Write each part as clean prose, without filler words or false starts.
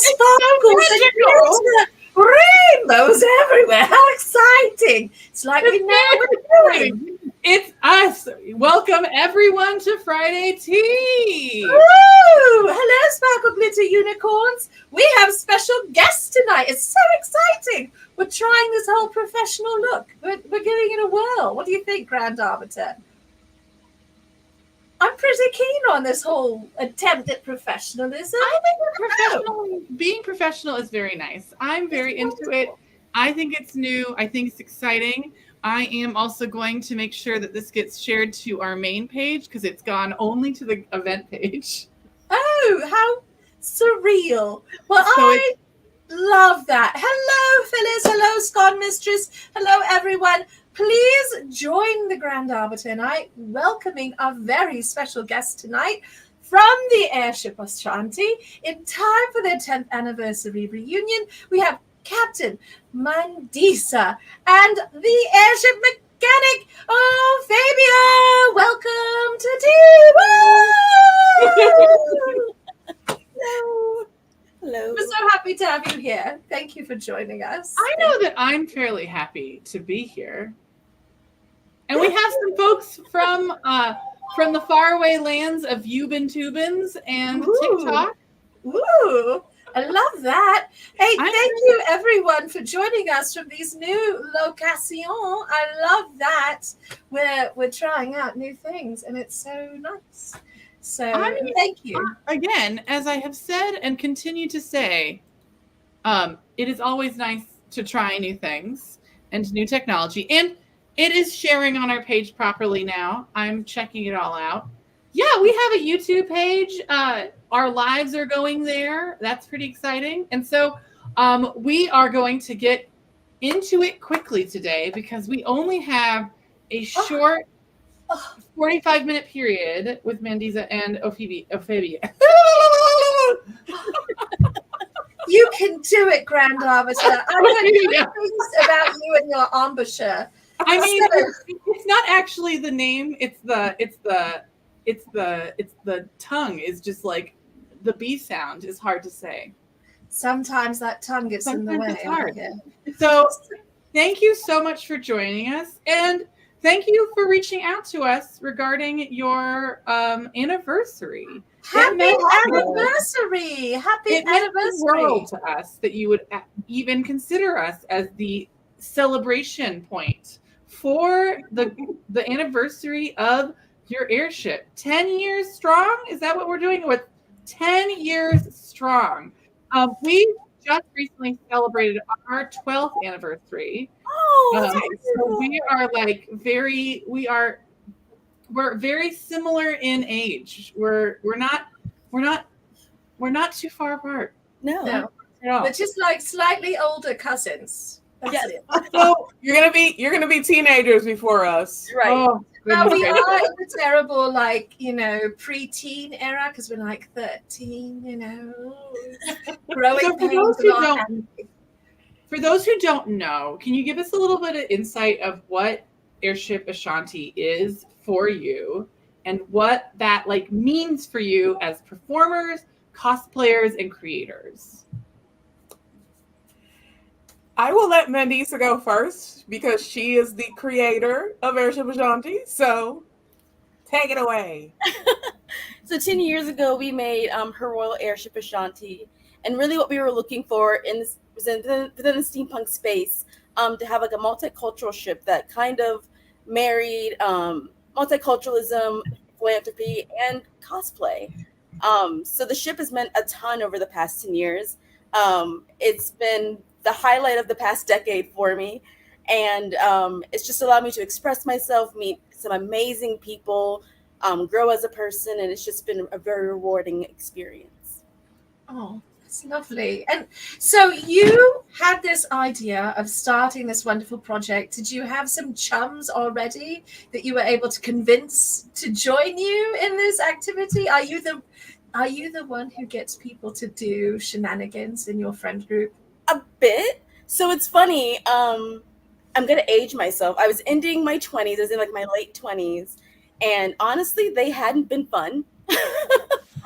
sparkles and glitter, rainbows everywhere. How exciting! It's like we know what we're doing. It's us. Welcome everyone to Friday Tea. Woo! Hello, sparkle glitter unicorns. We have special guests tonight. It's so exciting. We're trying this whole professional look. We're giving it a whirl. What do you think, Grand Arbiter? I'm pretty keen on this whole attempt at professionalism. I think being professional is very nice. I'm very into it. I think it's new. I think it's exciting. I am also going to make sure that this gets shared to our main page because it's gone only to the event page. Oh, how surreal. Well, so I love that. Hello, Phyllis. Hello, Scone Mistress. Hello, everyone. Please join the Grand Arbiter and I welcoming our very special guest tonight from the Airship Ashanti. In time for their 10th anniversary reunion, we have Captain Mandisa and the Airship Mechanic, Fabia. Welcome to Tea. Hello. Hello. We're so happy to have you here. Thank you for joining us. I know that I'm fairly happy to be here. And we have some folks from the faraway lands of Ubin and TikTok. Ooh, I love that. Hey, thank you everyone for joining us from these new locations. I love that. We're trying out new things and it's so nice. So thank you. Again, as I have said and continue to say, it is always nice to try new things and new technology. And it is sharing on our page properly now. I'm checking it all out. Yeah, we have a YouTube page. Our lives are going there. That's pretty exciting. And so we are going to get into it quickly today because we only have a short 45-minute period with Mandisa and Ophavia. You can do it, Grand Arbiter. I'm going to hear things about you and your embouchure. I mean, it's not actually the name. It's the tongue is just like the B sound is hard to say. Sometimes that tongue gets in the way. It's hard. So thank you so much for joining us. And thank you for reaching out to us regarding your anniversary. Happy anniversary. Happy anniversary to us that you would even consider us as the celebration point for the anniversary of your airship. 10 years strong? Is that what we're doing with 10 years strong? We just recently celebrated our 12th anniversary. So we are like we're very similar in age. We're not too far apart. No. We're just like slightly older cousins. That's it. So you're gonna be teenagers before us, right? Oh, now we are in the terrible, pre-teen era because we're like 13, growing pains. For those who don't know, can you give us a little bit of insight of what Airship Ashanti is for you and what that means for you as performers, cosplayers, and creators? I will let Mandisa go first because she is the creator of Airship Ashanti. So take it away. So 10 years ago, we made Her Royal Airship Ashanti. And really what we were looking for within the steampunk space, to have a multicultural ship that kind of married multiculturalism, philanthropy, and cosplay. So the ship has meant a ton over the past 10 years. It's been the highlight of the past decade for me. And it's just allowed me to express myself, meet some amazing people, grow as a person. And it's just been a very rewarding experience. Oh, that's lovely. And so you had this idea of starting this wonderful project. Did you have some chums already that you were able to convince to join you in this activity? Are you the one who gets people to do shenanigans in your friend group? A bit. So it's funny. I'm going to age myself. I was ending my 20s. I was in my late 20s. And honestly, they hadn't been fun.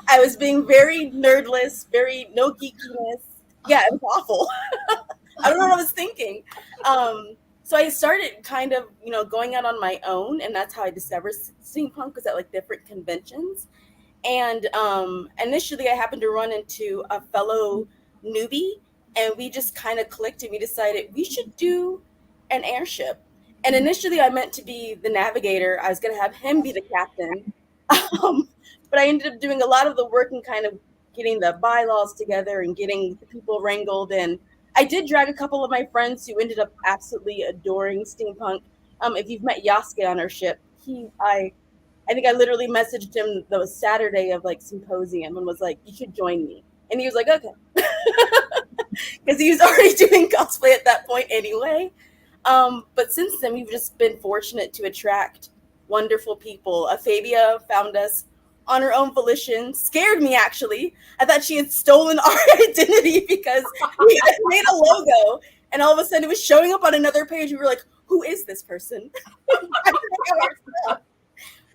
I was being very nerdless, very no geekiness. Yeah, it was awful. I don't know what I was thinking. So I started kind of, going out on my own, and that's how I discovered steampunk, was at like different conventions. And initially, I happened to run into a fellow newbie, and we just kind of clicked, and we decided we should do an airship. And initially, I meant to be the navigator. I was going to have him be the captain. Um, but I ended up doing a lot of the work and kind of getting the bylaws together and getting the people wrangled. And I did drag a couple of my friends who ended up absolutely adoring steampunk. If you've met Yasuke on our ship, I think I literally messaged him the Saturday of like symposium and was like, "You should join me," and he was like, "Okay," because he was already doing cosplay at that point anyway. But since then, we've just been fortunate to attract wonderful people. Fabia found us on her own volition. Scared me, actually. I thought she had stolen our identity because we had made a logo, and all of a sudden it was showing up on another page. We were like, "Who is this person?"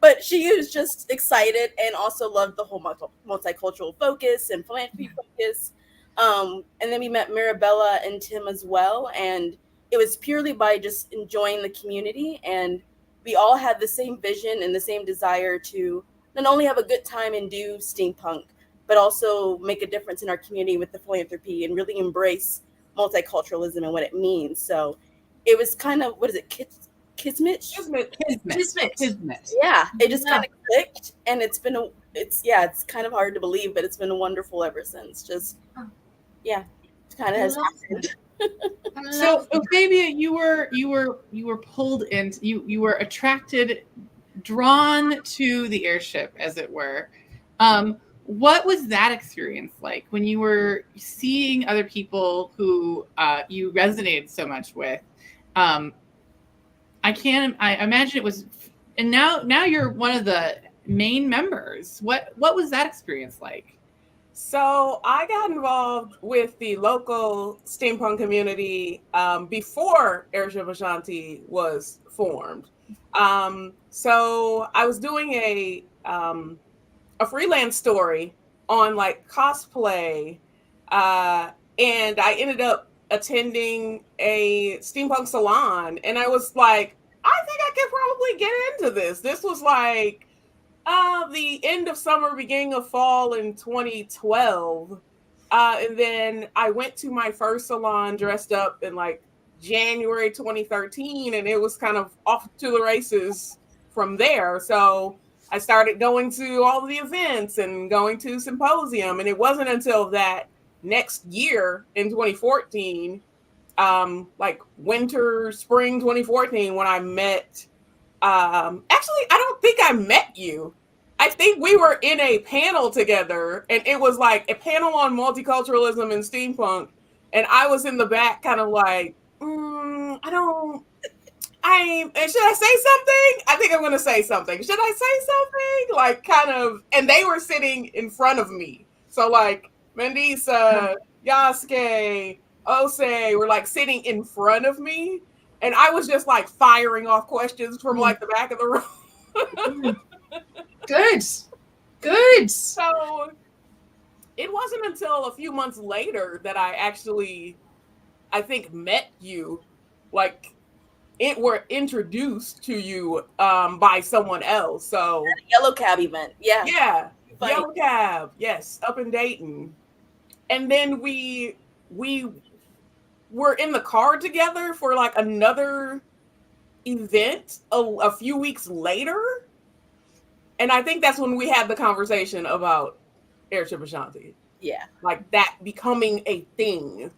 But she was just excited and also loved the whole multicultural focus and philanthropy focus. And then we met Mirabella and Tim as well. And it was purely by just enjoying the community. And we all had the same vision and the same desire to not only have a good time and do steampunk, but also make a difference in our community with the philanthropy and really embrace multiculturalism and what it means. So it was kind of, what is it, Kismet? Yeah, it just kind of clicked, and it's kind of hard to believe, but it's been wonderful ever since. Just it kind of has happened. So, Fabia, you were pulled into, you were attracted, drawn to the airship, as it were. What was that experience like when you were seeing other people who you resonated so much with? I imagine it was, and now you're one of the main members. What was that experience like? So I got involved with the local steampunk community before Airship Ashanti was formed. So I was doing a freelance story on like cosplay, and I ended up attending a steampunk salon, and I was like, I think I could probably get into this. This was like the end of summer, beginning of fall in 2012. And then I went to my first salon dressed up in like January 2013, and it was kind of off to the races from there. So I started going to all the events and going to symposium, and it wasn't until that next year in 2014, like winter, spring 2014, when I met, actually, I don't think I met you. I think we were in a panel together, and it was like a panel on multiculturalism and steampunk. And I was in the back kind of like, should I say something? I think I'm going to say something. Should I say something? Like kind of, and they were sitting in front of me. So like, Mandisa, Yasuke, Ose were like sitting in front of me, and I was just like firing off questions from like the back of the room. Good. So it wasn't until a few months later that I actually, I think, met you, like were introduced to you by someone else. So Yellow Cab event, yeah, Yellow Cab, yes, up in Dayton. And then we were in the car together for like another event a few weeks later. And I think that's when we had the conversation about Airship Ashanti. Yeah. Like that becoming a thing.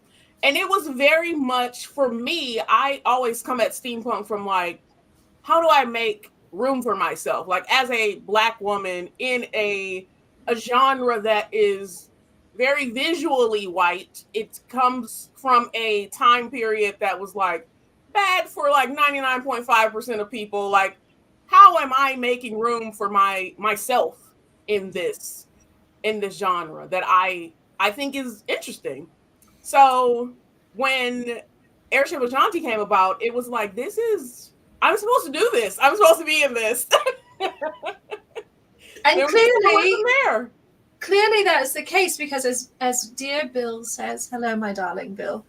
And it was very much, for me, I always come at steampunk from like, how do I make room for myself? Like as a Black woman in a genre that is very visually white. It comes from a time period that was like bad for like 99.5% of people. Like, how am I making room for myself in this genre that I think is interesting? So when Airship Ashanti came about, it was like, I'm supposed to do this. I'm supposed to be in this. And clearly that's the case because as dear Bill says, hello, my darling Bill,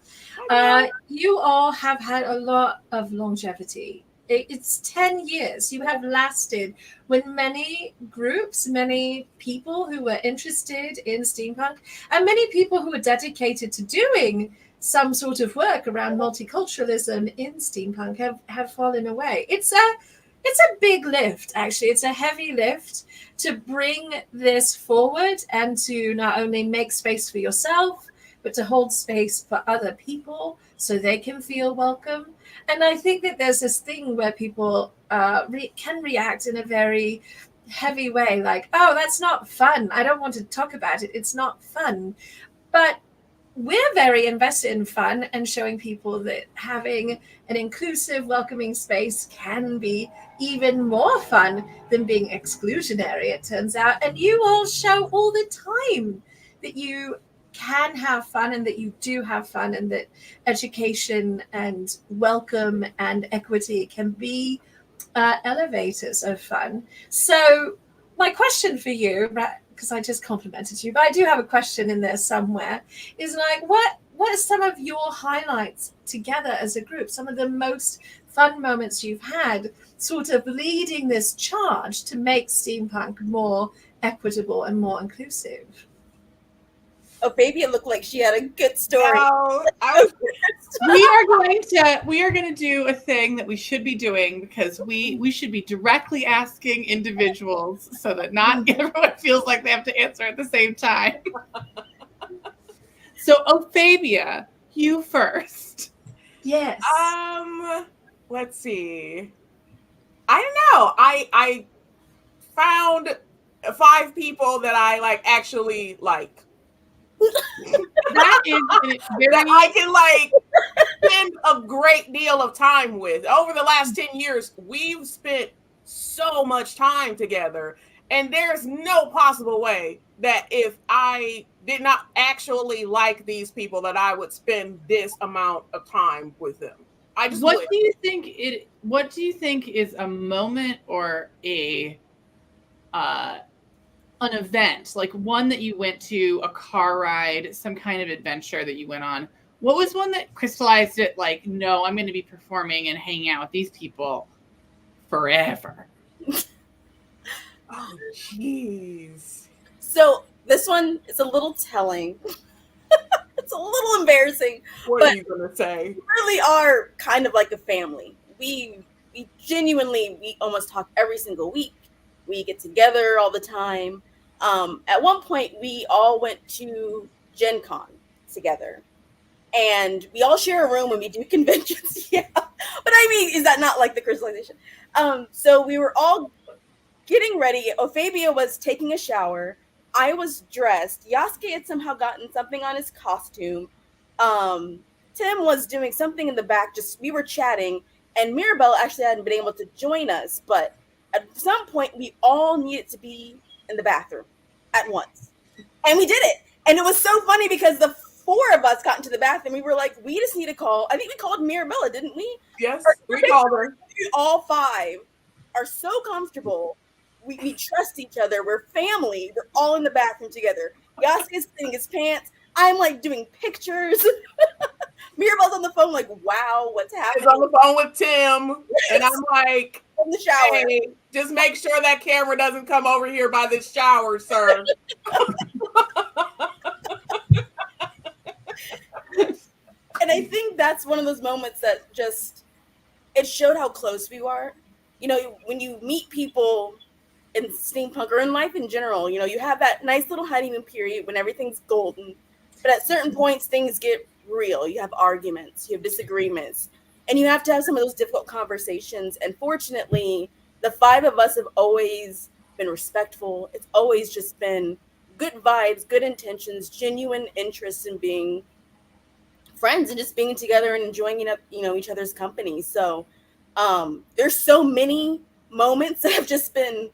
you all have had a lot of longevity. It's 10 years. You have lasted when many groups, many people who were interested in steampunk, and many people who were dedicated to doing some sort of work around multiculturalism in steampunk have fallen away. It's a big lift, actually. It's a heavy lift to bring this forward and to not only make space for yourself, but to hold space for other people so they can feel welcome. And I think that there's this thing where people can react in a very heavy way, like, oh, that's not fun. I don't want to talk about it. It's not fun. But we're very invested in fun and showing people that having an inclusive, welcoming space can be even more fun than being exclusionary, it turns out. And you all show all the time that you can have fun and that you do have fun, and that education and welcome and equity can be elevators of fun. So my question for you, because I just complimented you, but I do have a question in there somewhere, is like, what are some of your highlights together as a group? Some of the most fun moments you've had sort of leading this charge to make steampunk more equitable and more inclusive? Ophavia looked like she had a good story. No, we are going to do a thing that we should be doing, because we should be directly asking individuals so that not everyone feels like they have to answer at the same time. So Ophavia, you first. Yes. Let's see. I don't know. I found 5 people that I like actually like. That is very... that I can like spend a great deal of time with. Over the last 10 years, we've spent so much time together, and there's no possible way that if I did not actually like these people, that I would spend this amount of time with them. I just What would. do you think is a moment or an event, like one that you went to, a car ride, some kind of adventure that you went on? What was one that crystallized it, like, no, I'm going to be performing and hanging out with these people forever? Oh, jeez. So this one is a little telling. It's a little embarrassing. What are you going to say? We really are kind of like a family. We genuinely almost talk every single week. We get together all the time. At one point, we all went to Gen Con together. And we all share a room when we do conventions. Yeah. But I mean, is that not like the crystallization? So we were all getting ready. Ophavia was taking a shower. I was dressed. Yasuke had somehow gotten something on his costume. Tim was doing something in the back. We were chatting. And Mirabelle actually hadn't been able to join us. But at some point, we all needed to be in the bathroom at once. And we did it. And it was so funny because the 4 of us got into the bathroom. We were like, we just need to call. I think we called Mirabella, didn't we? Yes, we called her. All 5 are so comfortable. We trust each other. We're family. We're all in the bathroom together. Yasuke's sitting his pants. I'm like doing pictures. Mirabelle's on the phone like, wow, what's happening? She's on the phone with Tim. And I'm like, in the shower. Hey, just make sure that camera doesn't come over here by the shower, sir. And I think that's one of those moments that just, it showed how close we are. You know, when you meet people in steampunk or in life in general, you know, you have that nice little honeymoon period when everything's golden. But at certain points, things get real. You have arguments, you have disagreements, and you have to have some of those difficult conversations. And fortunately, the 5 of us have always been respectful. It's always just been good vibes, good intentions, genuine interest in being friends and just being together and enjoying, you know, each other's company. So there's so many moments that have just been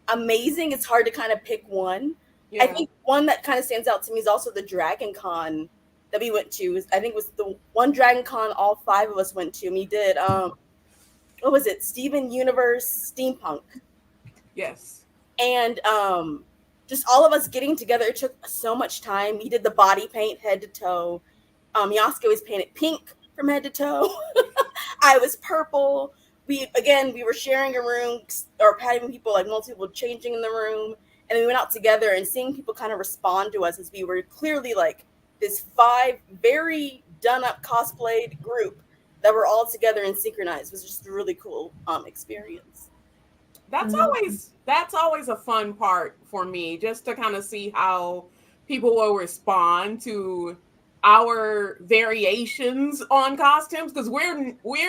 amazing. It's hard to kind of pick one. Yeah. I think one that kind of stands out to me is also the Dragon Con that we went to. I think it was the one Dragon Con all 5 of us went to. And we did, what was it? Steven Universe Steampunk. Yes. And just all of us getting together. It took so much time. He did the body paint head to toe. Yasuke was painted pink from head to toe. I was purple. We were sharing a room or having people, like multiple changing in the room, and we went out together and seeing people kind of respond to us as we were clearly like this 5 very done up cosplayed group that were all together and synchronized. It was just a really cool experience. That's always a fun part for me, just to kind of see how people will respond to our variations on costumes, because we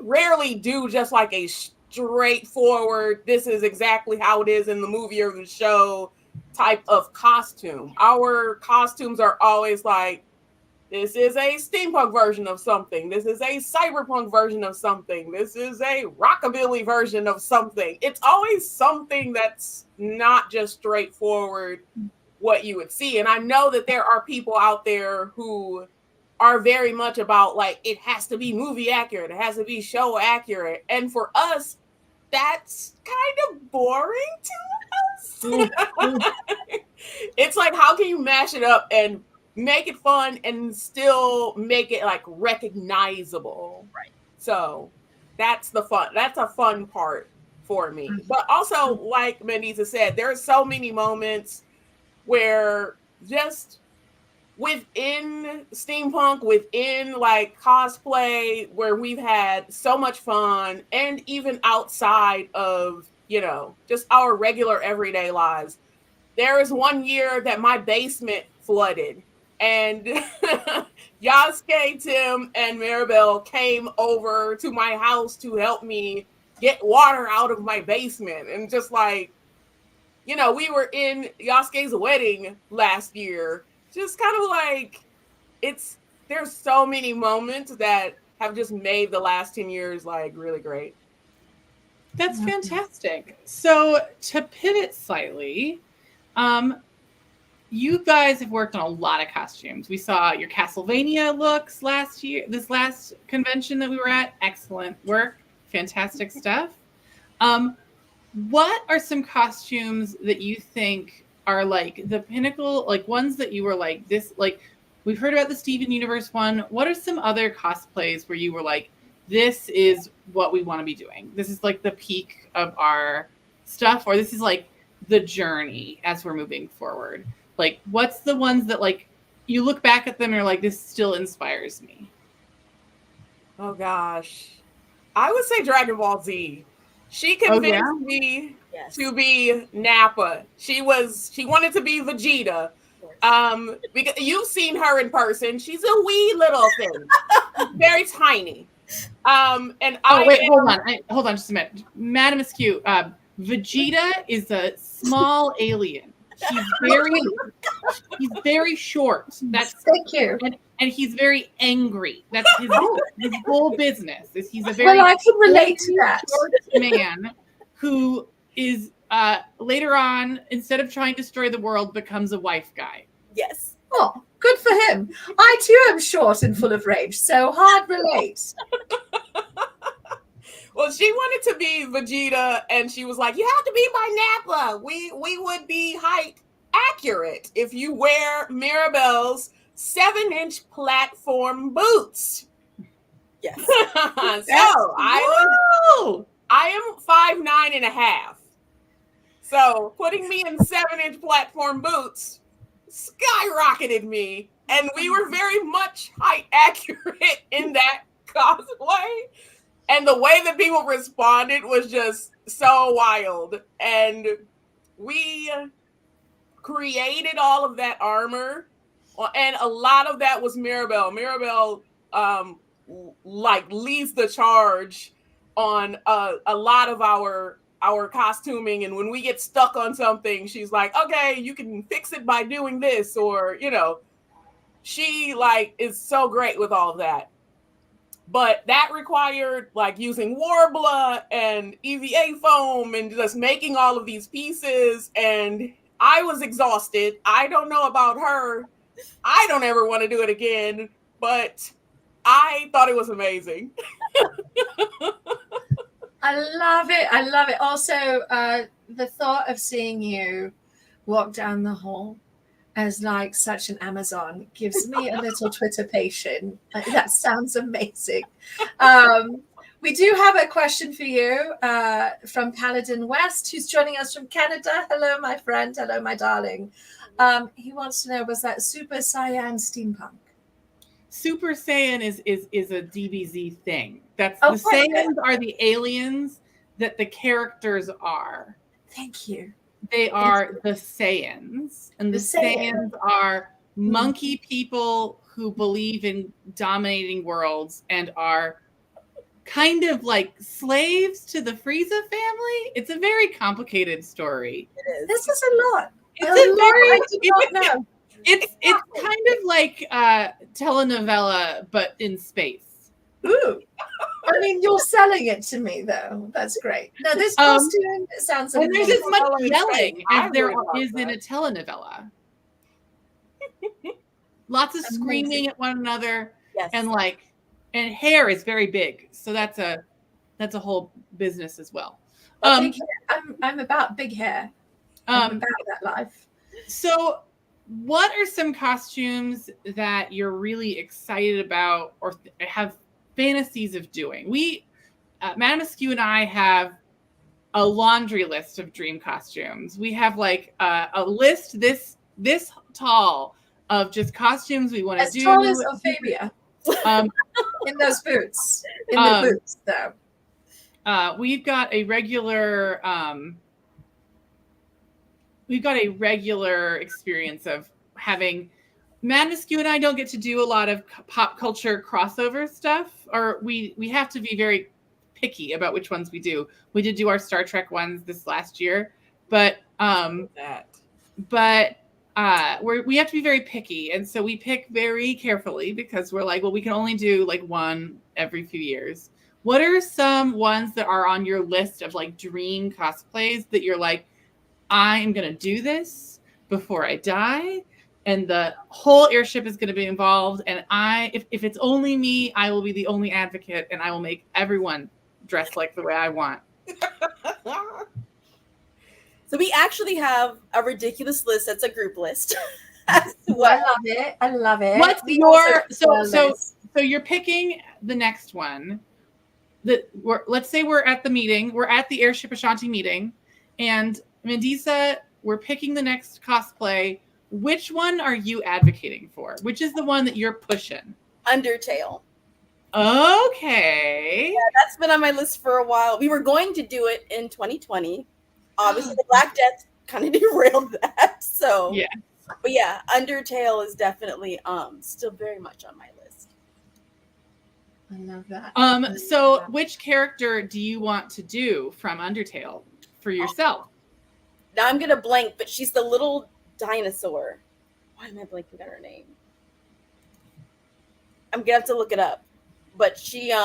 rarely do just like a straightforward, this is exactly how it is in the movie or the show type of costume. Our costumes are always like, this is a steampunk version of something. This is a cyberpunk version of something. This is a rockabilly version of something. It's always something that's not just straightforward what you would see. And I know that there are people out there who are very much about, like, it has to be movie accurate. It has to be show accurate. And for us, that's kind of boring to us. It's like, how can you mash it up and make it fun and still make it like recognizable? Right. So that's the fun. That's a fun part for me. But also, like Mendiza said, there are so many moments where just within steampunk, within like cosplay, where we've had so much fun, and even outside of, just our regular everyday lives. There was one year that my basement flooded, and Yasuke, Tim, and Maribel came over to my house to help me get water out of my basement. And just like, we were in Yasuke's wedding last year. Just kind of like, there's so many moments that have just made the last 10 years like really great. That's fantastic. So to pivot slightly, you guys have worked on a lot of costumes. We saw your Castlevania looks this last convention that we were at. Excellent work. Fantastic stuff. What are some costumes that you think are like the pinnacle, like ones that you were like, this, like, we've heard about the Steven Universe one. What are some other cosplays where you were like, this is what we want to be doing? This is like the peak of our stuff, or this is like the journey as we're moving forward. Like, what's the ones that like you look back at them and you're like, this still inspires me? Oh gosh, I would say Dragon Ball Z. She convinced me to be Nappa. She wanted to be Vegeta. Because you've seen her in person. She's a wee little thing, very tiny. And hold on just a minute. Madam Askew, Vegeta is a small alien. He's very short. Thank you. And he's very angry. That's his whole business. He's a very well, I can relate to that man who is later on, instead of trying to destroy the world, becomes a wife guy. Yes. Oh, good for him. I too am short and full of rage, so hard relate. Well, she wanted to be Vegeta, and she was like, you have to be my Nappa. We would be height accurate if you wear Mirabelle's 7-inch platform boots. Yes. So I am 5'9.5". So putting me in 7-inch platform boots skyrocketed me, and we were very much height accurate in that cosplay. And the way that people responded was just so wild. And we created all of that armor, and a lot of that was Mirabelle. Mirabelle leads the charge on a lot of our costuming, and when we get stuck on something, she's like, okay, you can fix it by doing this, or she is so great with all of that. But that required using Warbler and EVA foam and just making all of these pieces, and I was exhausted. I don't know about her. I don't ever want to do it again, but I thought it was amazing. I love it. Also, the thought of seeing you walk down the hall as like such an Amazon gives me a little Twitter patient. That sounds amazing. We do have a question for you from Paladin West, who's joining us from Canada. Hello, my friend. Hello, my darling. He wants to know, was that Super Saiyan steampunk? Super Saiyan is a DBZ thing. That's the Saiyans are the aliens that the characters are. Thank you. They are the Saiyans, and the Saiyans are monkey people who believe in dominating worlds and are kind of like slaves to the Frieza family. It's a very complicated story. This is a lot. It's a very. I did not know. It's kind of like telenovela, but in space. Ooh. I mean, you're selling it to me, though. That's great. Now, this costume sounds amazing. And there's as much yelling as there is in a telenovela. Lots of screaming at one another, and hair is very big. So that's a whole business as well. I'm about big hair. I'm about that life. So, what are some costumes that you're really excited about or have fantasies of doing? We, Madame Askew and I have a laundry list of dream costumes. We have like a list this tall of just costumes we want to do. As tall as Ophelia. In those boots. In the boots, though. We've got a regular experience of having. Madame Askew and I don't get to do a lot of pop culture crossover stuff, or we have to be very picky about which ones we do. We did do our Star Trek ones this last year, but we have to be very picky, and so we pick very carefully because we're like, well, we can only do like one every few years. What are some ones that are on your list of like dream cosplays that you're like, I am going to do this before I die, and the whole airship is going to be involved, and if it's only me, I will be the only advocate, and I will make everyone dress like the way I want. So we actually have a ridiculous list. That's a group list. I love it. I love it. What's your so you're picking the next one. Let's say we're at the meeting. We're at the Airship Ashanti meeting, and Mandisa, we're picking the next cosplay. Which one are you advocating for? Which is the one that you're pushing? Undertale. Okay. Yeah, that's been on my list for a while. We were going to do it in 2020. Obviously, the Black Death kind of derailed that. So, yeah. But yeah, Undertale is definitely still very much on my list. I love that. So which character do you want to do from Undertale for yourself? Now I'm gonna blank, but she's the little dinosaur. Why am I blanking on her name? I'm gonna have to look it up. But she's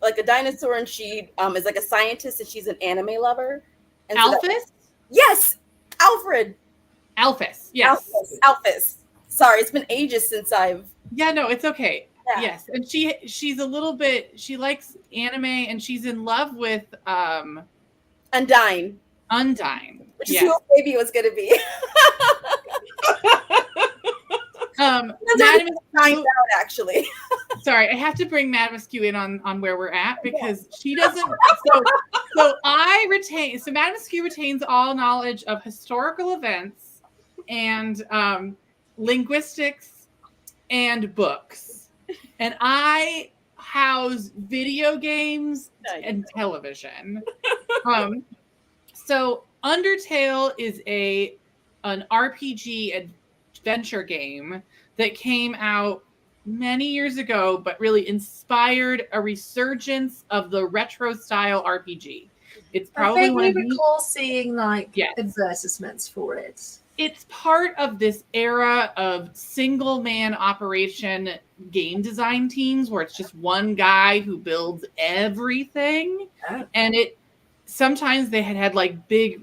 like a dinosaur, and she is like a scientist, and she's an anime lover. And Alphys? Yes, Alfred. Alphys, yes. Alphys. Sorry, it's been ages since I've. Yeah, no, it's okay. Yeah. Yes, and she's a little bit. She likes anime, and she's in love with Undyne. Which is who baby was going to be. Madame Askew, actually. Sorry, I have to bring Madame Askew in on where we're at because she doesn't. So Madame Askew retains all knowledge of historical events and linguistics and books, and I house video games and television. So Undertale is an RPG adventure game that came out many years ago, but really inspired a resurgence of the retro style RPG. It's probably I vaguely recall seeing advertisements for it. It's part of this era of single man operation game design teams where it's just one guy who builds everything. Oh. And sometimes they had like big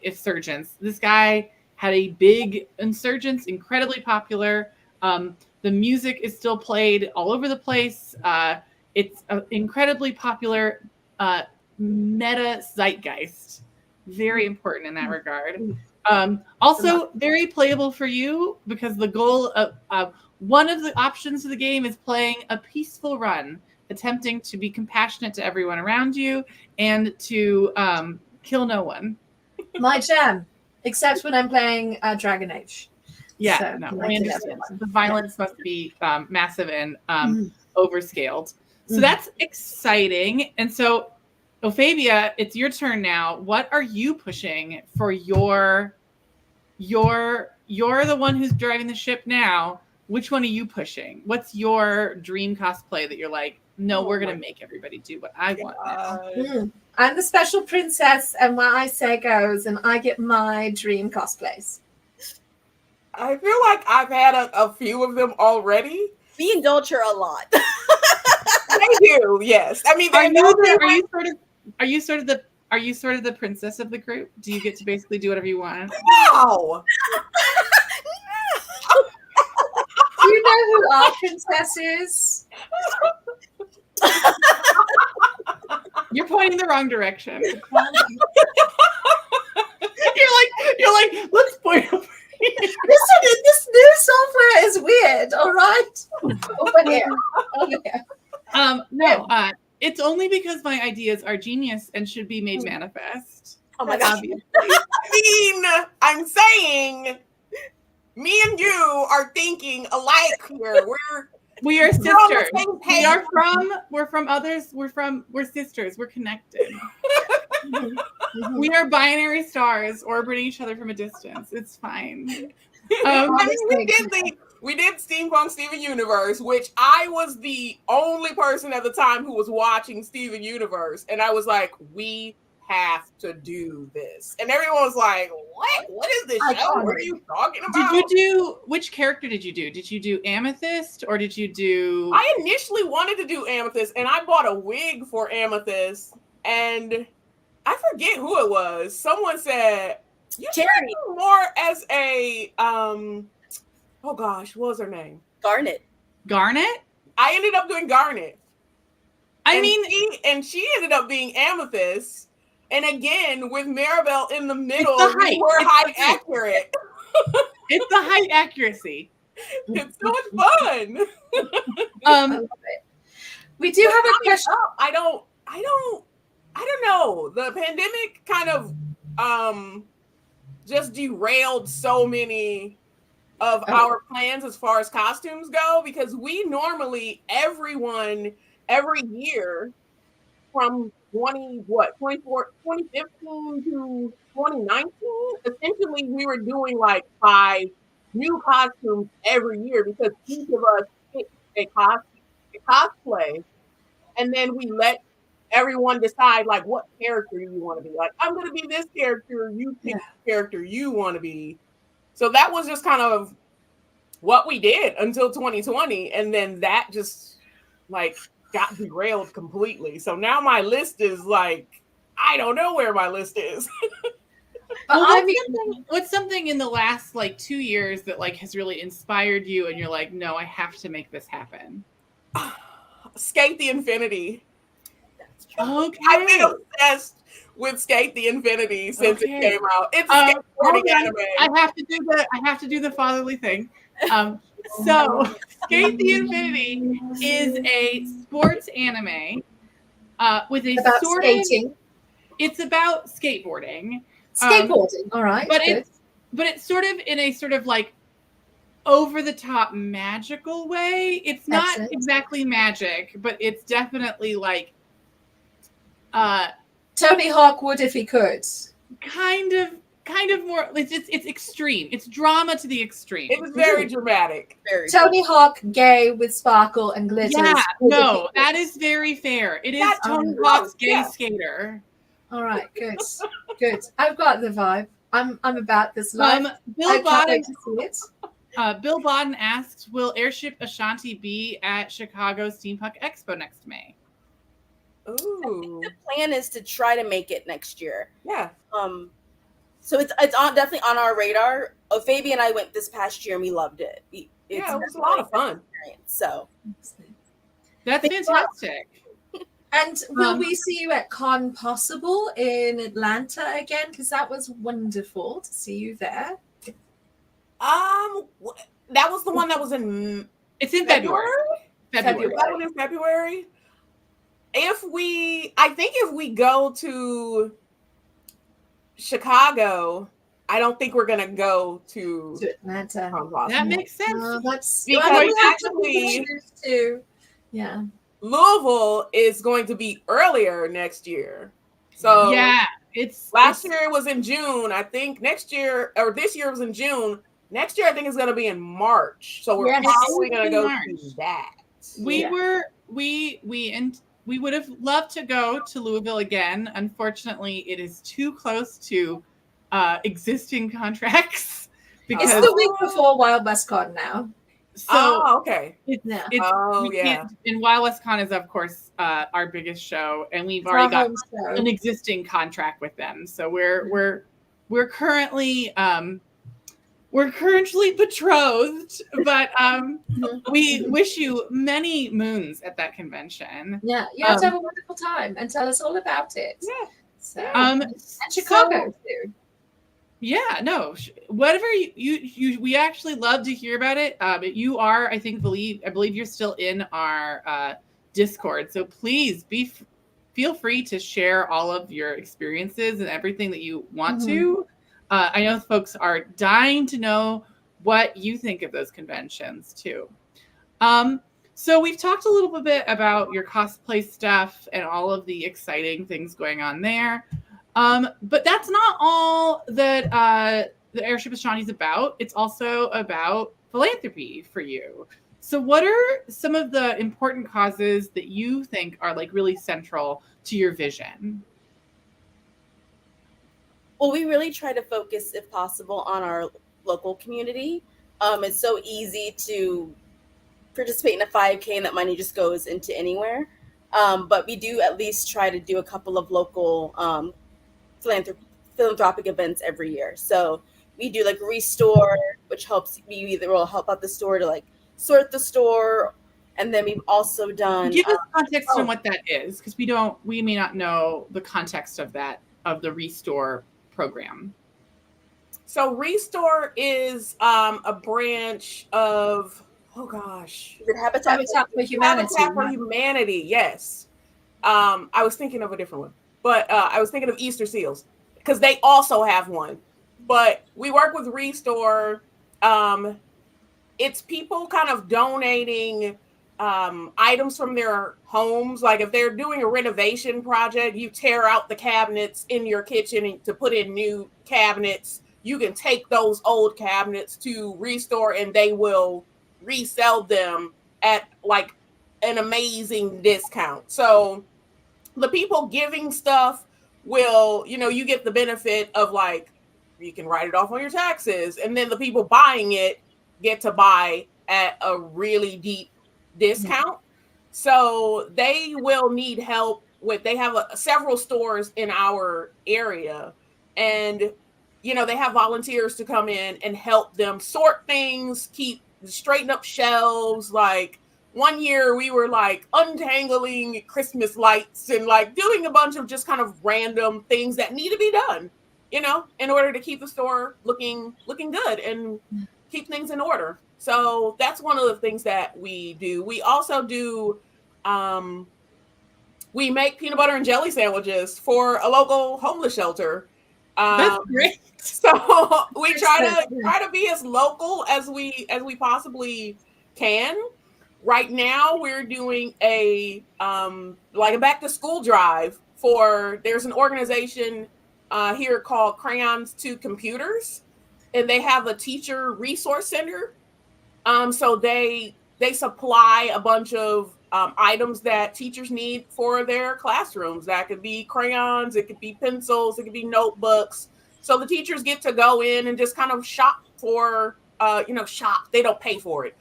insurgents. This guy had a big insurgents, incredibly popular. The music is still played all over the place. It's an incredibly popular meta zeitgeist Very important in that regard. Also, very playable for you because the goal of one of the options of the game is playing a peaceful run, attempting to be compassionate to everyone around you and to kill no one. My jam, except when I'm playing Dragon Age. Yeah, So, no, like we in understand. everyone. The violence must be massive and overscaled. So Mhm. that's exciting. And so, Ophavia, it's your turn now. What are you pushing for you're the one who's driving the ship now. Which one are you pushing? What's your dream cosplay that you're like, no, we're gonna make everybody do what I want now? I'm the special princess, and what I say goes, and I get my dream cosplays. I feel like I've had a few of them already. We indulge her a lot. They do, yes. I mean, are you sort of the princess of the group? Do you get to basically do whatever you want? No. Do you know who our princess is? You're pointing the wrong direction. You're like, let's point over here. Listen, this new software is weird. All right, over here. No, it's only because my ideas are genius and should be made manifest. Oh my god! I'm saying, me and you are thinking alike here. We are sisters. We're sisters. We're connected. We are binary stars orbiting each other from a distance. It's fine. We did Steampunk Steven Universe, which I was the only person at the time who was watching Steven Universe, and I was like, we have to do this. And everyone was like, what is this show? What are you talking about? Which character did you do? Did you do Amethyst or did you do... I initially wanted to do Amethyst, and I bought a wig for Amethyst, and I forget who it was. Someone said, you should do more as a, oh gosh, what was her name? Garnet? I ended up doing Garnet. She ended up being Amethyst. And again, with Maribel in the middle, we were height accurate. It's the height accuracy. It's so much fun. I love it. We do have a question. I don't know. The pandemic kind of just derailed so many of our plans as far as costumes go, because we normally, everyone every year from 2015 to 2019, essentially we were doing like 5 new costumes every year because each of us picked a cosplay, and then we let everyone decide like what character you want to be. Like, I'm going to be this character, you pick the character you want to be. So that was just kind of what we did until 2020, and then that just like got derailed completely. So now my list is like, I don't know where my list is. What's something in the last like 2 years that like has really inspired you and you're like, no, I have to make this happen? Skate the Infinity. Okay. I've been obsessed with Skate the Infinity since it came out. It's a skateboarding anime. I have to do the fatherly thing. So Skate the Infinity is a sports anime with a about sort skating. of, it's about skateboarding. All right. But it's sort of in a sort of like over the top magical way. It's not exactly magic, but it's definitely like Tony Hawk would if he could. Kind of more. It's extreme. It's drama to the extreme. It was very dramatic. Tony Hawk, gay with sparkle and glitter. Yeah, no, that is very fair. It is Tony Hawk's gay skater. All right, good. I've got the vibe. I'm about this life. Bill can't wait to see it. Bill Bodden asks, will Airship Ashanti be at Chicago Steampunk Expo next May? Ooh. I think the plan is to try to make it next year. Yeah. So it's definitely on our radar. Ophavia and I went this past year and we loved it. It was a lot of fun. So that's fantastic. And will we see you at Con Possible in Atlanta again? Because that was wonderful to see you there. That was the one that was in. It's in February. That one in February. I think if we go to Chicago, I don't think we're gonna go to Atlanta. That makes sense. That's because actually, too. Yeah. Louisville is going to be earlier next year. So yeah, last year it was in June. I think next year or this year was in June. Next year I think it's going to be in March. So we're probably going to go to that. We would have loved to go to Louisville again. Unfortunately, it is too close to existing contracts. Because it's the week before Wild West Con now. So okay. And Wild West Con is, of course, our biggest show, and we've already got an existing contract with them. So we're currently betrothed, but we wish you many moons at that convention. Yeah, you have to have a wonderful time and tell us all about it. Yeah. So, and Chicago too. Yeah, no, whatever we actually love to hear about it. You are, I believe you're still in our Discord, so please feel free to share all of your experiences and everything that you want to. I know folks are dying to know what you think of those conventions too. So we've talked a little bit about your cosplay stuff and all of the exciting things going on there. But that's not all that the Airship Ashanti is about. It's also about philanthropy for you. So what are some of the important causes that you think are like really central to your vision? Well, we really try to focus, if possible, on our local community. It's so easy to participate in a 5K and that money just goes into anywhere. But we do at least try to do a couple of local philanthropic events every year. So we do like Restore, which helps, we either will help out the store to like sort the store, and then we've also done give us context on what that is, because we may not know the context of the Restore program. So Restore is a branch of Habitat for Humanity. Habitat for Humanity, yes. I was thinking of a different one. But I was thinking of Easter Seals because they also have one. But we work with Restore. It's people kind of donating items from their homes. Like if they're doing a renovation project, you tear out the cabinets in your kitchen to put in new cabinets. You can take those old cabinets to Restore and they will resell them at like an amazing discount. So the people giving stuff will, you get the benefit of like, you can write it off on your taxes. And then the people buying it get to buy at a really deep discount. So they will need help they have several stores in our area. And, they have volunteers to come in and help them sort things, straighten up shelves. Like, one year we were like untangling Christmas lights and like doing a bunch of just kind of random things that need to be done, in order to keep the store looking good and keep things in order. So that's one of the things that we do. We also do, we make peanut butter and jelly sandwiches for a local homeless shelter. That's great. So we try to be as local as we possibly can. Right now, we're doing a back to school drive there's an organization here called Crayons to Computers, and they have a teacher resource center. So they supply a bunch of items that teachers need for their classrooms. That could be crayons, it could be pencils, it could be notebooks. So the teachers get to go in and just kind of shop for, shop. They don't pay for it.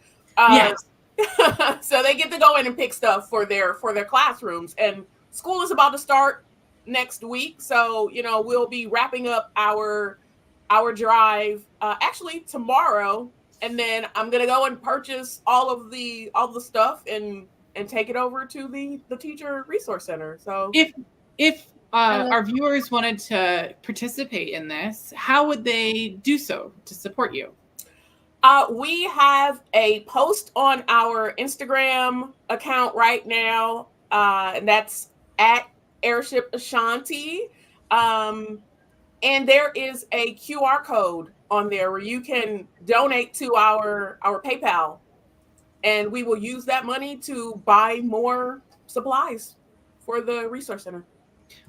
So they get to go in and pick stuff for their classrooms. And school is about to start next week. So, we'll be wrapping up our drive actually tomorrow. And then I'm going to go and purchase all the stuff and take it over to the Teacher Resource Center. So if our viewers wanted to participate in this, how would they do so to support you? We have a post on our Instagram account right now, and that's at Airship Ashanti. And there is a QR code on there where you can donate to our PayPal, and we will use that money to buy more supplies for the resource center.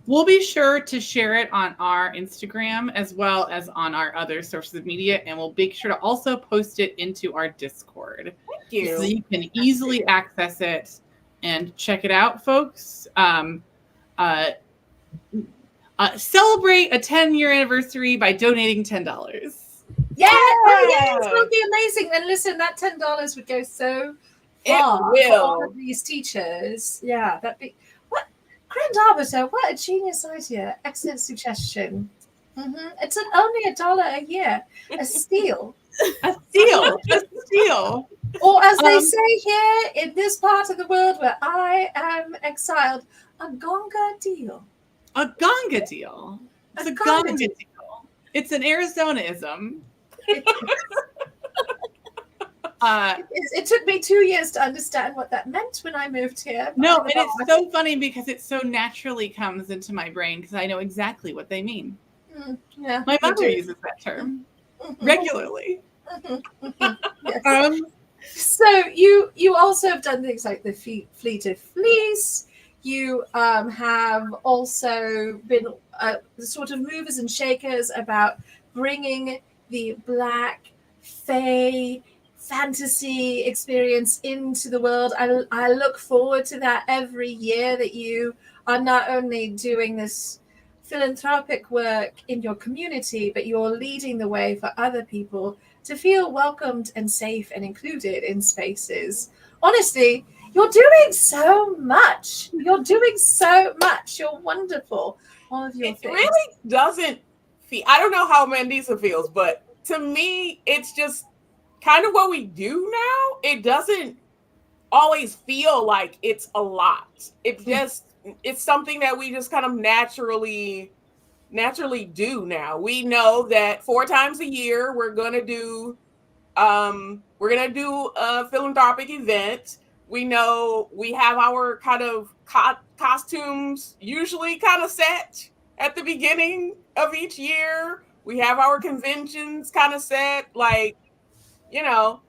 We'll be sure to share it on our Instagram as well as on our other sources of media, and we'll make sure to also post it into our Discord. Thank you. So you can easily access it and check it out, folks. Celebrate a 10-year anniversary by donating $10. Yeah, oh yes, it would be amazing. And listen, that $10 would go so far for all of these teachers. Yeah, that'd be what Grand Arbiter. What a genius idea! Excellent suggestion. It's only $1 a year. A steal. A steal. A steal. Or as they say here in this part of the world where I am exiled, a gonga deal. A gonga deal. It's a gonga deal. It's an Arizonaism. It took me 2 years to understand what that meant when I moved here. No, and it's so funny because it so naturally comes into my brain because I know exactly what they mean. Yeah, my mother uses that term regularly. Yes. So you also have done things like the Fleet of Fleece. You have also been the sort of movers and shakers about bringing the Black Fae fantasy experience into the world. I look forward to that every year, that you are not only doing this philanthropic work in your community, but you're leading the way for other people to feel welcomed and safe and included in spaces. Honestly, you're doing so much. You're doing so much. You're wonderful. All of your things. Really doesn't feel, I don't know how Mandisa feels, but to me, it's just kind of what we do now. It doesn't always feel like it's a lot. It's just, it's something that we just kind of naturally do now. We know that 4 times a year we're gonna do a philanthropic event. We know we have our kind of costumes usually kind of set at the beginning of each year. We have our conventions kind of set, like, you know,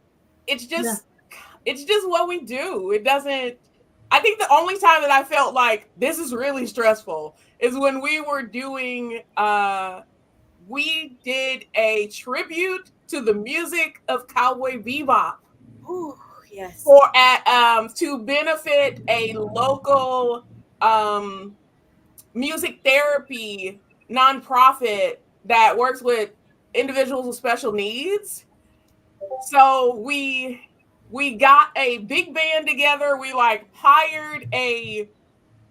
it's just what we do. It doesn't, I think the only time that I felt like this is really stressful is when we were doing, we did a tribute to the music of Cowboy Bebop. Ooh, yes. To benefit a local music therapy nonprofit that works with individuals with special needs. So we got a big band together. We hired a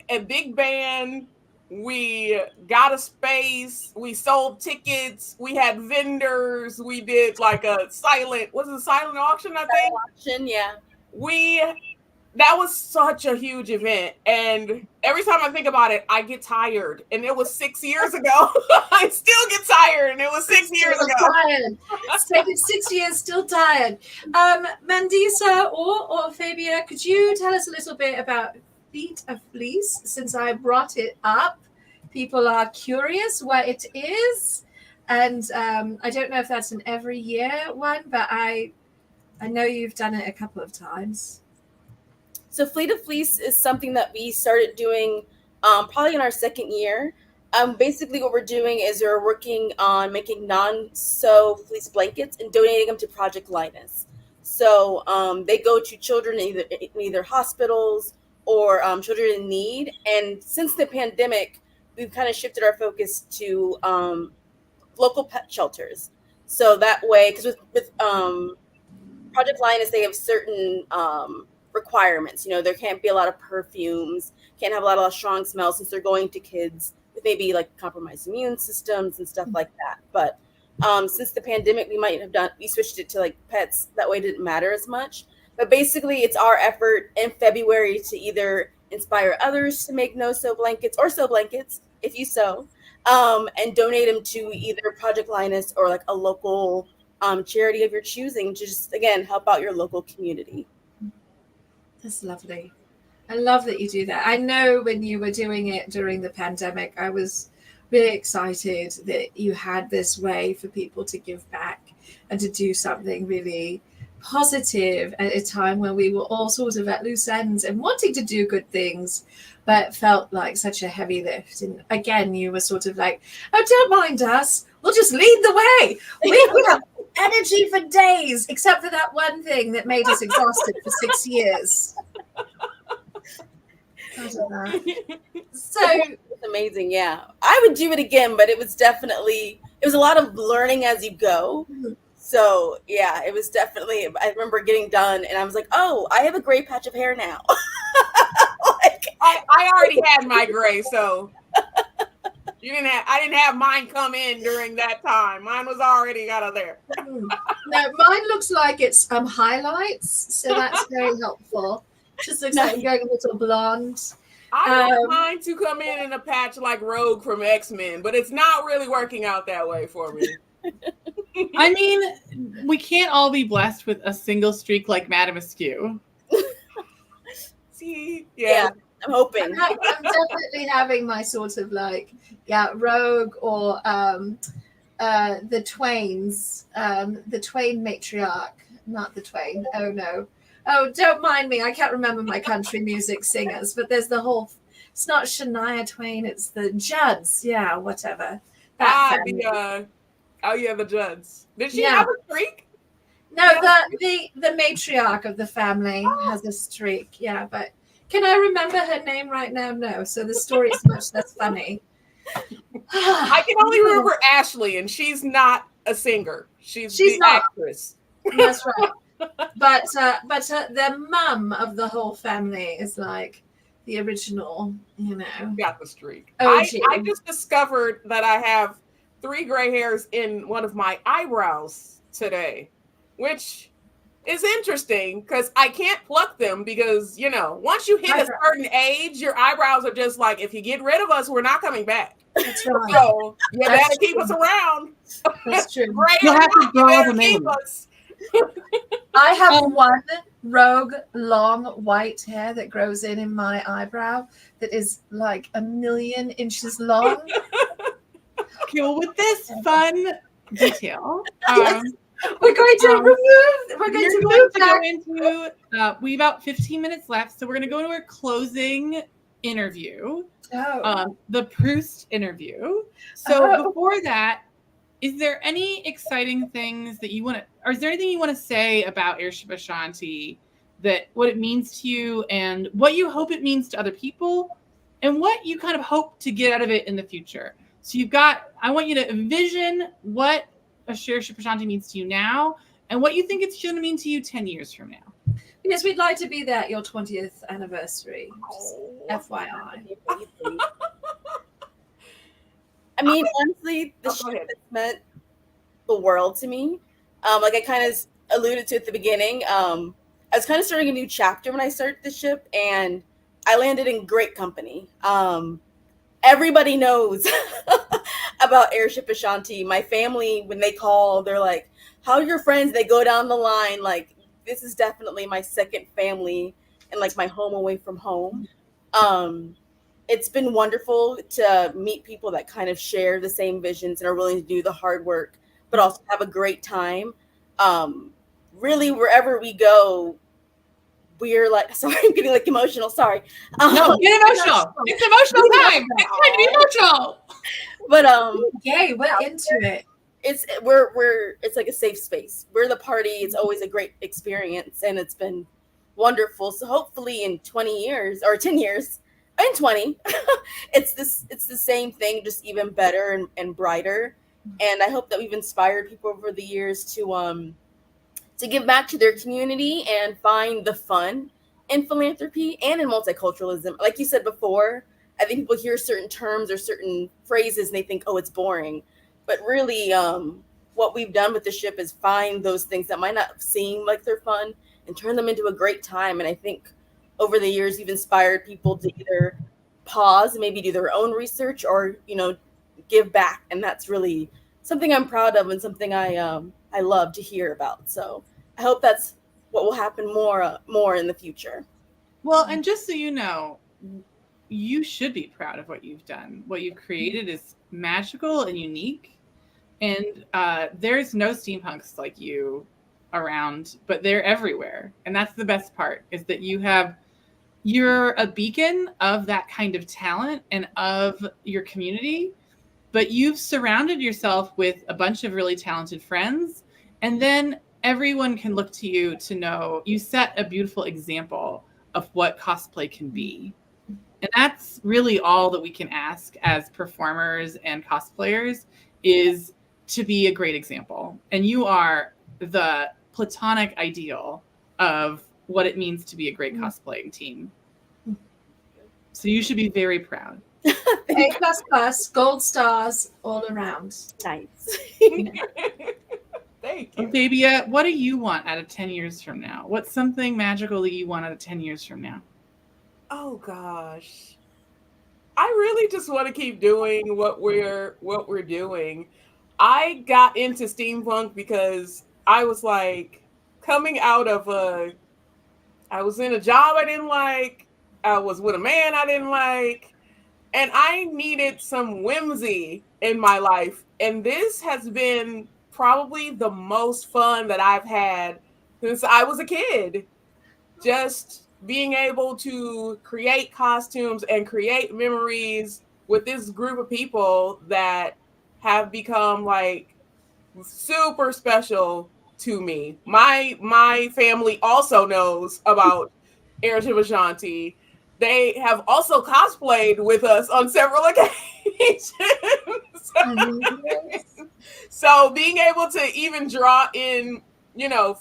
big band. We got a space. We sold tickets. We had vendors. We did a silent auction, I think? Auction, yeah. That was such a huge event. And every time I think about it, I get tired. And it was 6 years ago. I still get tired. And it was 6 years ago. Tired. It's taken 6 years, still tired. Mandisa or Fabia, could you tell us a little bit about Fleet of Fleece? Since I brought it up, people are curious what it is. And I don't know if that's an every year one, but I know you've done it a couple of times. So Fleet of Fleece is something that we started doing probably in our second year. Basically what we're doing is we're working on making non-sew fleece blankets and donating them to Project Linus. So they go to children in either hospitals or children in need. And since the pandemic, we've kind of shifted our focus to local pet shelters. So that way, because with Project Linus, they have certain requirements. There can't be a lot of perfumes, can't have a lot of strong smells since they're going to kids with maybe compromised immune systems and stuff like that. But since the pandemic, we switched it to pets. That way it didn't matter as much. But basically, it's our effort in February to either inspire others to make no-sew blankets or sew blankets, if you sew, and donate them to either Project Linus or like a local charity of your choosing to just, again, help out your local community. That's lovely. I love that you do that. I know when you were doing it during the pandemic, I was really excited that you had this way for people to give back and to do something really positive at a time when we were all sort of at loose ends and wanting to do good things, but felt like such a heavy lift. And again, you were sort of like, oh, don't mind us. We'll just lead the way. We have energy for days, except for that one thing that made us exhausted for 6 years. So it's amazing. Yeah, I would do it again, but it was a lot of learning as you go. So yeah, it was definitely, I remember getting done and I was like, oh, I have a gray patch of hair now. I already had my gray, so I didn't have mine come in during that time. Mine was already out of there. No, mine looks like it's highlights, so that's very helpful. Just looks like I'm going a little blonde. I want mine to come in a patch like Rogue from X-Men, but it's not really working out that way for me. I mean, we can't all be blessed with a single streak like Madame Askew. See, yeah, I'm hoping. I'm definitely having my sort of like, Rogue or the Twains, the Twain matriarch, not the Twain. Oh no. Oh, don't mind me. I can't remember my country music singers, but there's the whole. It's not Shania Twain. It's the Judds. Yeah, whatever. The Judds. Did she have a streak? No, the matriarch of the family has a streak. Yeah, but can I remember her name right now? No. So the story is much less funny. I can only remember Ashley, and she's not a singer. She's the actress. That's right. But the mum of the whole family is like the original, Got the streak. I just discovered that I have 3 gray hairs in one of my eyebrows today, which is interesting because I can't pluck them because, once you hit a certain age, your eyebrows are just like, if you get rid of us, we're not coming back. That's right. So you better keep us around. That's true. You'll have to draw the name. I have one rogue long white hair that grows in my eyebrow that is like 1,000,000 inches long. Okay, well, with this fun detail, we're going to go into we about 15 minutes left, so we're going to go to our closing interview, the Proust interview. So before that, is there any exciting things that you want to, or is there anything you want to say about Airship Ashanti, that what it means to you and what you hope it means to other people and what you kind of hope to get out of it in the future? So I want you to envision what Airship Ashanti means to you now and what you think it's going to mean to you 10 years from now. Because we'd like to be there at your 20th anniversary. FYI. I mean, honestly, the ship has meant the world to me. Like I kind of alluded to at the beginning, I was kind of starting a new chapter when I started the ship, and I landed in great company. Everybody knows about Airship Ashanti. My family, when they call, they're like, how are your friends? They go down the line. Like, this is definitely my second family and like my home away from home. It's been wonderful to meet people that kind of share the same visions and are willing to do the hard work, but also have a great time. Really, wherever we go, we're like, sorry, I'm getting like emotional. Sorry. No, get emotional. It's emotional time. It's time to be emotional. But yay, we're into it. It's like a safe space. We're the party. It's always a great experience, and it's been wonderful. So hopefully in 20 years or 10 years, in 20, it's the same thing, just even better and brighter. And I hope that we've inspired people over the years to give back to their community and find the fun in philanthropy and in multiculturalism. Like you said before, I think people hear certain terms or certain phrases and they think, oh, it's boring. But really, what we've done with the ship is find those things that might not seem like they're fun and turn them into a great time. And I think over the years, you've inspired people to either pause, maybe do their own research, or give back. And that's really something I'm proud of, and something I love to hear about. So I hope that's what will happen more in the future. Well, and just so you know, you should be proud of what you've done. What you've created is magical and unique. And there's no steampunks like you around, but they're everywhere. And that's the best part, is that you're a beacon of that kind of talent and of your community, but you've surrounded yourself with a bunch of really talented friends. And then everyone can look to you to know you set a beautiful example of what cosplay can be. And that's really all that we can ask as performers and cosplayers, is to be a great example. And you are the platonic ideal of what it means to be a great cosplaying team. So you should be very proud. A++, gold stars all around. Nice. Thank you. Fabia, what do you want out of 10 years from now? What's something magical that you want out of 10 years from now? Oh gosh. I really just want to keep doing what we're doing. I got into steampunk because I was like coming out of I was in a job I didn't like. I was with a man I didn't like, and I needed some whimsy in my life. And this has been probably the most fun that I've had since I was a kid. Just being able to create costumes and create memories with this group of people that have become like super special to me. My family also knows about Airship Ashanti. They have also cosplayed with us on several occasions. So being able to even draw in,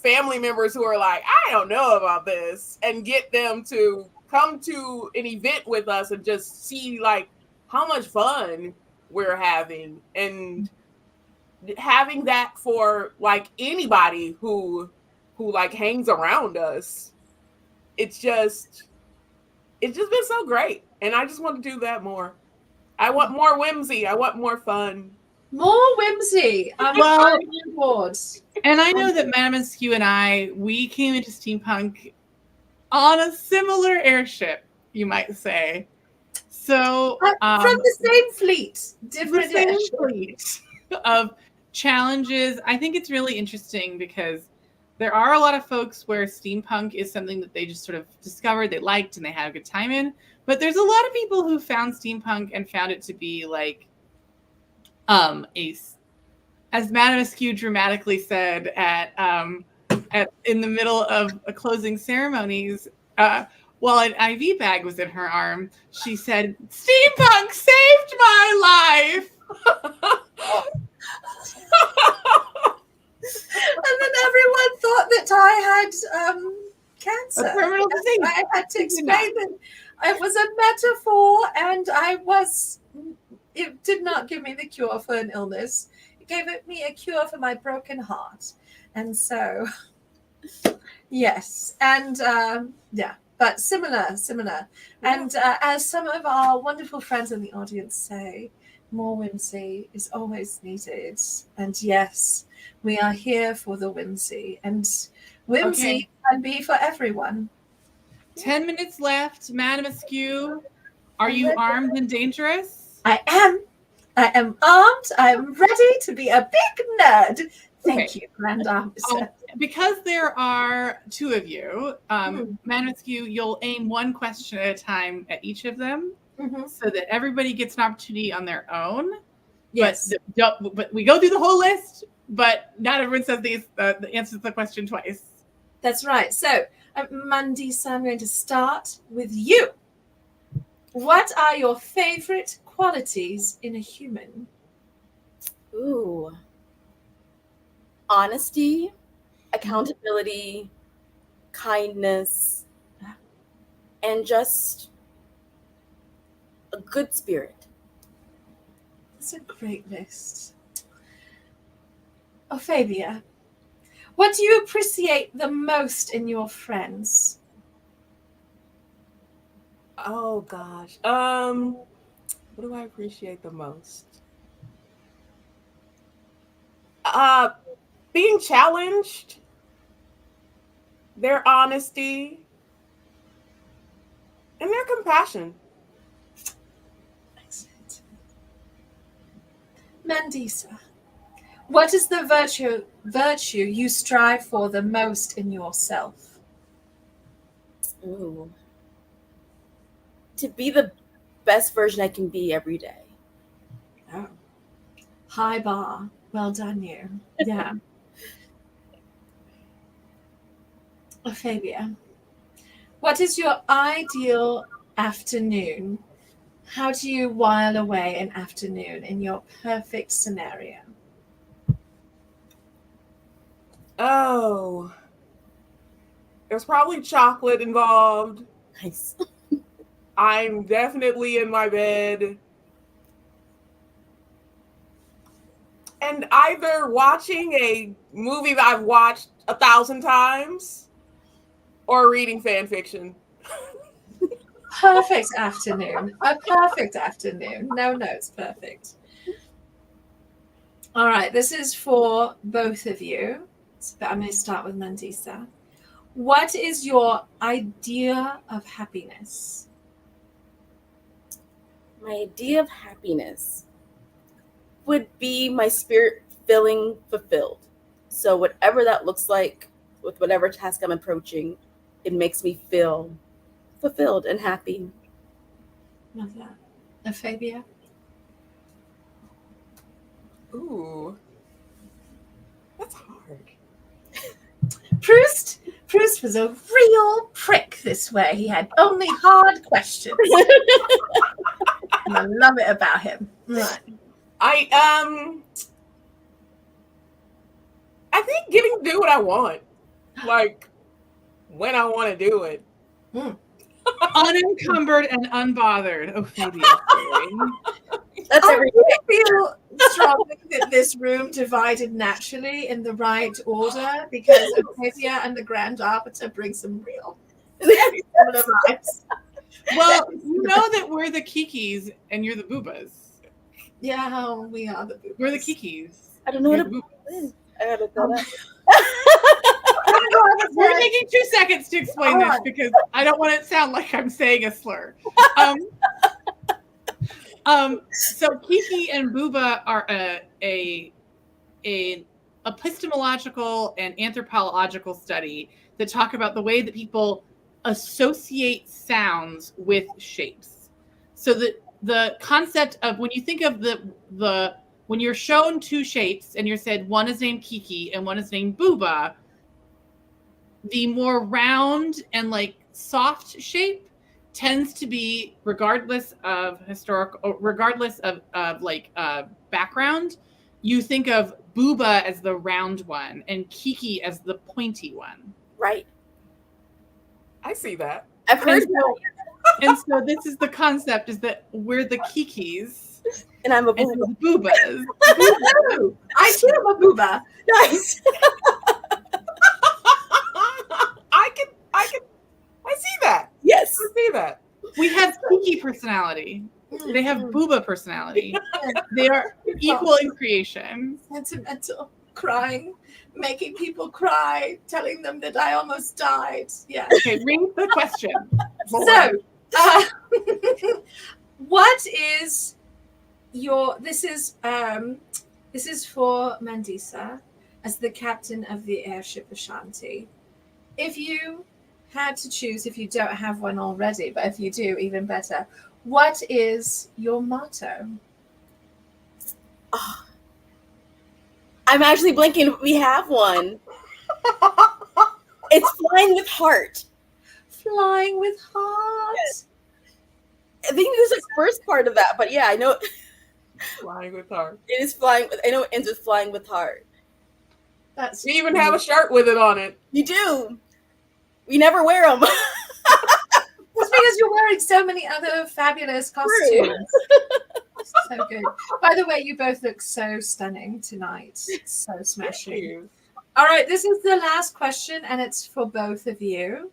family members who are like, I don't know about this, and get them to come to an event with us and just see like how much fun we're having, and having that for like anybody who like hangs around us. It's just been so great, and I just want to do that more. I want more whimsy. I want more fun. More whimsy. I'm on board. And I know that Madame Askew and we came into steampunk on a similar airship, you might say. So from the same fleet, different fleet of challenges. I think it's really interesting because there are a lot of folks where steampunk is something that they just sort of discovered, they liked, and they had a good time in. But there's a lot of people who found steampunk and found it to be like as Madame Askew dramatically said at in the middle of a closing ceremonies, while an IV bag was in her arm, she said, "Steampunk saved my life." And then everyone thought that I had cancer. A terminal disease. I had to explain that it was a metaphor, and it did not give me the cure for an illness. It gave me a cure for my broken heart. And so, yes. And yeah, but similar. Yeah. And as some of our wonderful friends in the audience say, more whimsy is always needed. And yes, we are here for the whimsy. And whimsy can be for everyone. 10 minutes left. Madame Askew, are you armed and dangerous? I am armed. I'm ready to be a big nerd. Thank you, Grand Officer. Because there are two of you, Madame Askew, you'll aim one question at a time at each of them, so that everybody gets an opportunity on their own. Yes. But we go through the whole list, but not everyone says the answer to the question twice. That's right. So, Mandisa, I'm going to start with you. What are your favorite qualities in a human? Ooh. Honesty, accountability, kindness, and just a good spirit. That's a great list. Oh, Fabia, What do you appreciate the most in your friends? Oh gosh. What do I appreciate the most? Being challenged, their honesty, and their compassion. Excellent. Mandisa, what is the virtue you strive for the most in yourself? Ooh. To be the best version I can be every day. Oh. High bar. Well done, you. Yeah. Fabia, what is your ideal afternoon? How do you while away an afternoon in your perfect scenario? Oh, there's probably chocolate involved. Nice. I'm definitely in my bed. And either watching a movie that I've watched 1,000 times or reading fan fiction. Perfect afternoon. A perfect afternoon. No notes, perfect. All right, this is for both of you. But I'm going to start with Mandisa. What is your idea of happiness? My idea of happiness would be my spirit feeling fulfilled. So whatever that looks like, with whatever task I'm approaching, it makes me feel fulfilled and happy. Love that. Fabia? Ooh, that's hard. Proust was a real prick this way. He had only hard questions. And I love it about him. Right. I think getting to do what I want, like when I want to do it. Unencumbered and unbothered. Oh, Fabia. That's I every really feel strongly that this room divided naturally in the right order because Octavia and the Grand Arbiter bring some real similar vibes. Well, you know that we're the Kikis and you're the Boobas. Yeah, we are the Boobas. We're the Kikis. I don't know You're what the it Boobas. is. I gotta tell that. We're taking 2 seconds to explain this because I don't want it to sound like I'm saying a slur. So Kiki and Booba are a epistemological and anthropological study that talk about the way that people associate sounds with shapes. So that the concept of when you think of the when you're shown 2 shapes and you're said one is named Kiki and one is named Booba, the more round and like soft shape tends to be, regardless of background, you think of Booba as the round one and Kiki as the pointy one. Right. I see that. I've heard And so this is the concept, is that we're the Kikis and I'm a and booba. the Boobas. Ooh, I too am a Booba. Nice. I see that. Yes. I see that. We have Kiki personality. They have Booba personality. They are equal in creation. Sentimental, crying, making people cry, telling them that I almost died. Yeah. Okay, read the question. So, what is your? This is for Mandisa as the captain of the Airship Ashanti. If you had to choose, if you don't have one already, but if you do, even better. What is your motto? Oh, I'm actually blinking. We have one. It's flying with heart. Flying with heart. Yes. I think this is the first part of that, but yeah, I know Flying with heart. it is flying. I know it ends with flying with heart. That's You even have a shirt with it on it. You do. We never wear them. That's because you're wearing so many other fabulous costumes. So good. By the way, you both look so stunning tonight. So smashing. All right, this is the last question, and it's for both of you.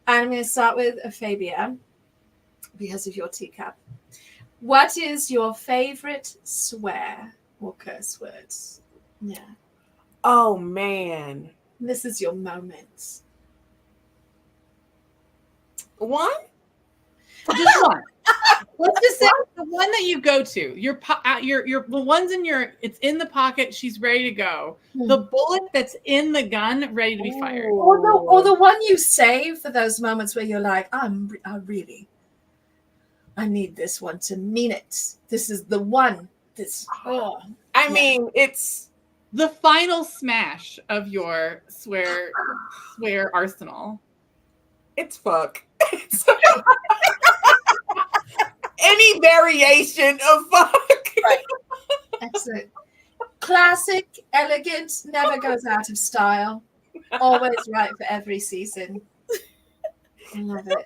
And I'm going to start with Fabia because of your teacup. What is your favorite swear or curse words? Yeah. Oh man. This is your moment. One? Just one. Let's just say the one that you go to. Your the ones in your. It's in the pocket. She's ready to go. The bullet that's in the gun, ready to be fired. Or the one you save for those moments where you're like, I need this one to mean it. This is the one. I mean, it's the final smash of your swear arsenal. It's fuck. Any variation of fuck. Right. Excellent. Classic, elegant, never goes out of style. Always right for every season. I love it.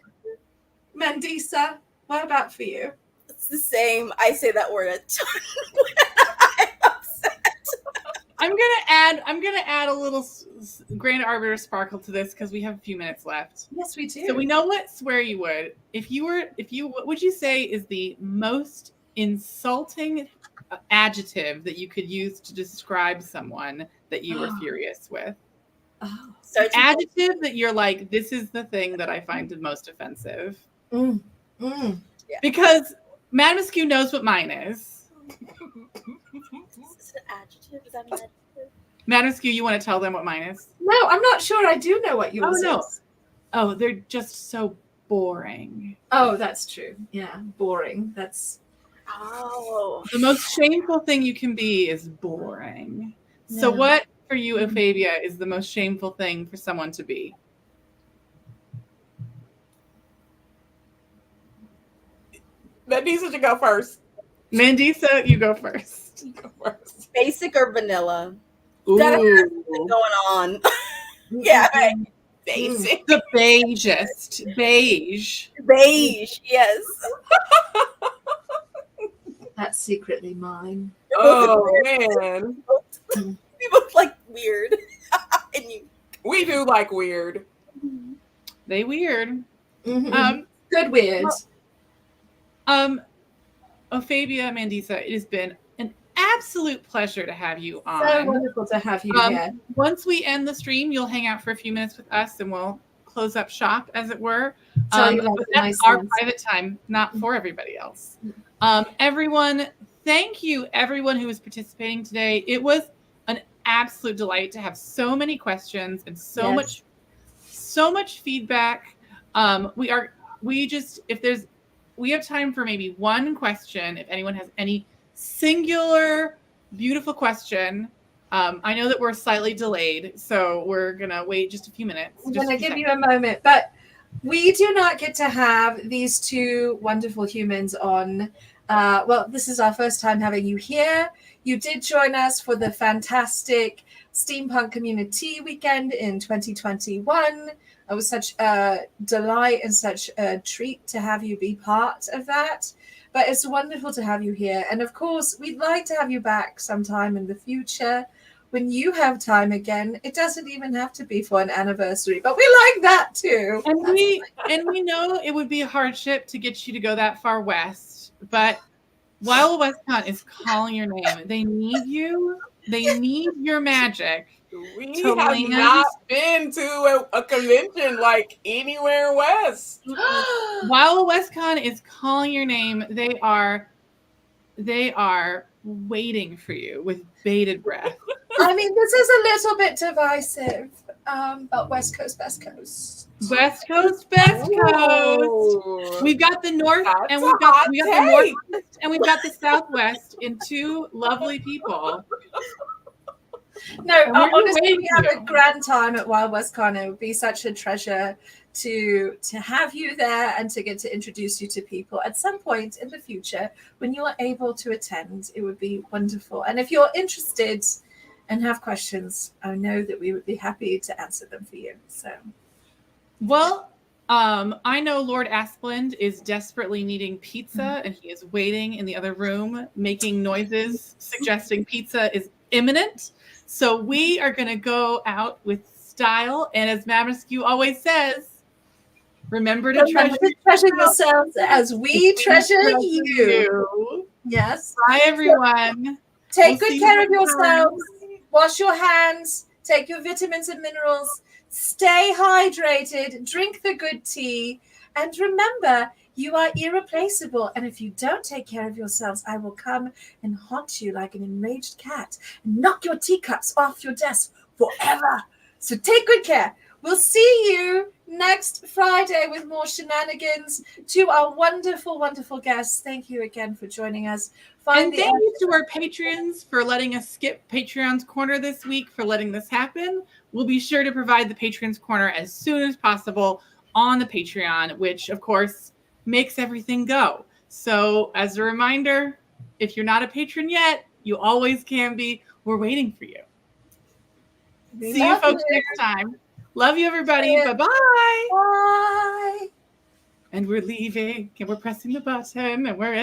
Mandisa, what about for you? It's the same. I say that word a ton. I'm gonna add a little Grand Arbiter sparkle to this because we have a few minutes left. Yes, we do. So we know what swear you would. What would you say is the most insulting adjective that you could use to describe someone that you were furious with? Oh. So adjective that you're like, this is the thing that I find the most offensive. Yeah. Because Madame Askew knows what mine is. Is it an adjective? Is that an adjective? Madame Askew, you want to tell them what mine is? No, I'm not sure. I do know what yours is. Oh, they're just so boring. Oh, that's true. Yeah, boring. That's the most shameful thing you can be is boring. Yeah. So what for you, Ophavia, is the most shameful thing for someone to be? Mandisa should go first. Mandisa, you go first. Basic or vanilla? Ooh. Gotta have something going on. Yeah, right. Basic. The beigest. Beige. Yes. That's secretly mine. Oh man. We both like weird. And we do like weird. They weird. Mm-hmm. Good weird. Ophavia, Mandisa, it has been an absolute pleasure to have you on. So wonderful to have you here. Once we end the stream, you'll hang out for a few minutes with us and we'll close up shop, as it were. But that's our private time, not for everybody else. Everyone, thank you, everyone who was participating today. It was an absolute delight to have so many questions and so much feedback. We have time for maybe one question. If anyone has any singular, beautiful question, I know that we're slightly delayed, so we're going to wait just a few minutes. I'm going to give you a moment, but we do not get to have these two wonderful humans on. This is our first time having you here. You did join us for the fantastic Steampunk Community Weekend in 2021. It was such a delight and such a treat to have you be part of that. But it's wonderful to have you here. And of course, we'd like to have you back sometime in the future when you have time again. It doesn't even have to be for an anniversary, but we like that too. And we know it would be a hardship to get you to go that far west, but Wild WestCon is calling your name. They need you. They need your magic. We have not been to a convention like anywhere west. Wild WestCon is calling your name. They are waiting for you with bated breath. I mean, this is a little bit divisive, but West Coast, Best Coast. West Coast, Best Coast. We've got the North, and we've got the Northwest, and we've got the Southwest in two lovely people. No, honestly, we have a grand time at Wild WestCon. It would be such a treasure to have you there and to get to introduce you to people at some point in the future when you are able to attend. It would be wonderful. And if you're interested and have questions, I know that we would be happy to answer them for you. So, well, I know Lord Asplund is desperately needing pizza, and he is waiting in the other room, making noises, suggesting pizza is imminent. So we are going to go out with style. And as Mamaskew always says, remember to treasure yourselves as we treasure you. Yes. Bye, everyone. Take good care of yourselves. Wash your hands. Take your vitamins and minerals. Stay hydrated. Drink the good tea. And remember, you are irreplaceable. And if you don't take care of yourselves, I will come and haunt you like an enraged cat and knock your teacups off your desk forever. So take good care. We'll see you next Friday with more shenanigans. To our wonderful, wonderful guests, thank you again for joining us. And thank you to our patrons for letting us skip Patreon's Corner this week, for letting this happen. We'll be sure to provide the Patrons Corner as soon as possible on the Patreon, which, of course, makes everything go. So, as a reminder, if you're not a patron yet, you always can be. We're waiting for you. See you folks next time. Love you, everybody. Bye-bye. Bye. And we're leaving, and we're pressing the button, and we're in.